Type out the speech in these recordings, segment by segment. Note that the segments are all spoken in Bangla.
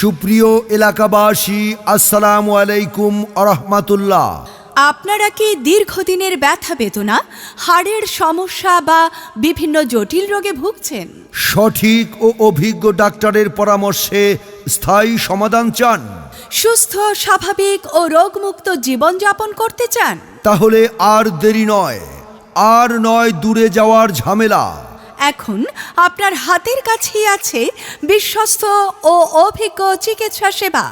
সুপ্রিয় এলাকাবাসী, আসসালামু আলাইকুম ওয়া রাহমাতুল্লাহ। আপনারা কি দীর্ঘদিনের ব্যথা বেদনা, হাড়ের সমস্যা বা বিভিন্ন জটিল রোগে ভুগছেন? সঠিক ও অভিজ্ঞ ডাক্তারের পরামর্শে স্থায়ী সমাধান চান? সুস্থ, স্বাভাবিক ও রোগমুক্ত জীবনযাপন করতে চান? তাহলে আর দেরি নয়, আর নয় দূরে যাওয়ার ঝামেলা। এখন আপনার হাতের কাছেই আছে বিশ্বস্ত ও অভিজ্ঞ চিকিৎসা সেবা।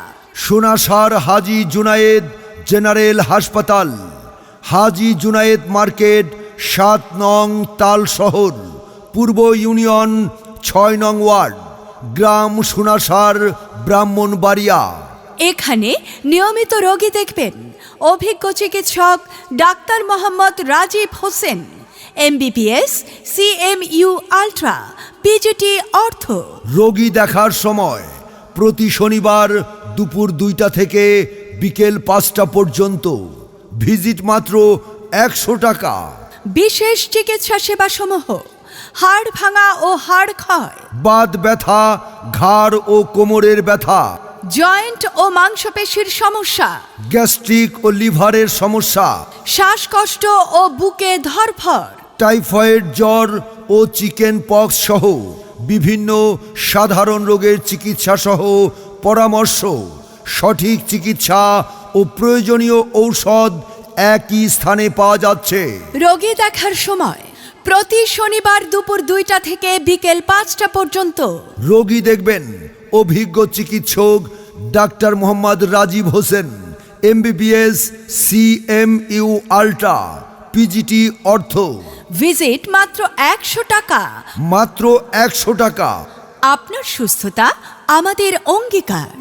সোনাসার হাজী জুনায়েদ জেনারেল হাসপাতাল, হাজী জুনায়েদ মার্কেট, ৭ নং তাল শহর, পূর্ব ইউনিয়ন, ৬ নং ওয়ার্ড, গ্রাম সোনাসার, ব্রাহ্মণবাড়িয়া। এখানে নিয়মিত রোগী দেখবেন অভিজ্ঞ চিকিৎসক doctor Mohammad Rajib Hossain, MBBS, CMU ultra, PGT ortho. রোগী দেখার সময় প্রতি শনিবার দুপুর ২টা থেকে বিকেল ৫টা পর্যন্ত। ভিজিট মাত্র ১০০ টাকা। বিশেষ চিকিৎসা সেবাসমূহ: হাড় ভাঙা ও হাড় ক্ষয়, বাত ব্যথা, ঘাড় ও কোমরের ব্যথা, জয়েন্ট ও মাংসপেশির সমস্যা, গ্যাস্ট্রিক ও লিভারের সমস্যা, শ্বাসকষ্ট ও বুকে ধড়ফড়, টাইফয়েড, জ্বর ও চিকেন পক্স সহ বিভিন্ন সাধারণ রোগের চিকিৎসা সহ পরামর্শ, সঠিক চিকিৎসা ও প্রয়োজনীয় ঔষধ একই স্থানে পাওয়া যাচ্ছে। রোগী দেখার সময় প্রতি শনিবার দুপুর 2টা থেকে বিকেল 5টা পর্যন্ত। রোগী দেখবেন অভিজ্ঞ চিকিৎসক doctor Mohammad Rajib Hossain, MBBS, CMU ultra, PGT ortho. Visit মাত্র 100 টাকা। মাত্র 100 টাকা। আপনার সুস্থতা আমাদের অঙ্গীকার।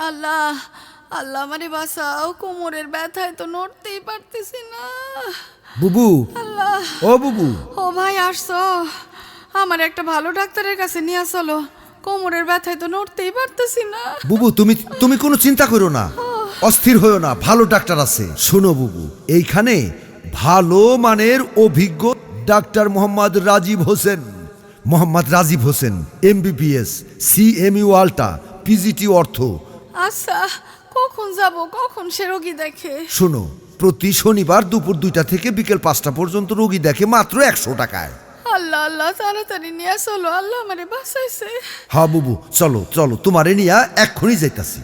আল্লাহ আল্লাহ আমারে বাঁচাও, কোমরের ব্যথায় তো নড়তেই পারতেছি না। বুবু, আল্লাহ, ও বুবু, ও ভাই আসছো? আমার একটা ভালো ডাক্তারের কাছে নিয়ে চলো, কোমরের ব্যথায় তো নড়তেই পারতেছি না। বুবু তুমি কোনো চিন্তা করো না, অস্থির হয়েও না, ভালো ডাক্তার আছে। শোনো বুবু, এইখানে ভালো মানের অভিজ্ঞ doctor Mohammad Rajib Hossain, MBBS, CMU ultra, PGT ortho. আচ্ছা, কখন যাব, কখন সে রোগী দেখে? শোনো, প্রতি শনিবার দুপুর 2টা থেকে বিকেল 5টা পর্যন্ত রোগী দেখে মাত্র 100 টাকায়। আল্লাহ আল্লাহ, তাড়াতাড়ি নিয়ে চলো, আল্লাহ আমারে বাঁচাইছে। হ্যাঁ বুবু, চলো তোমারে নিয়ে এক্ষুনি যাইতাছি।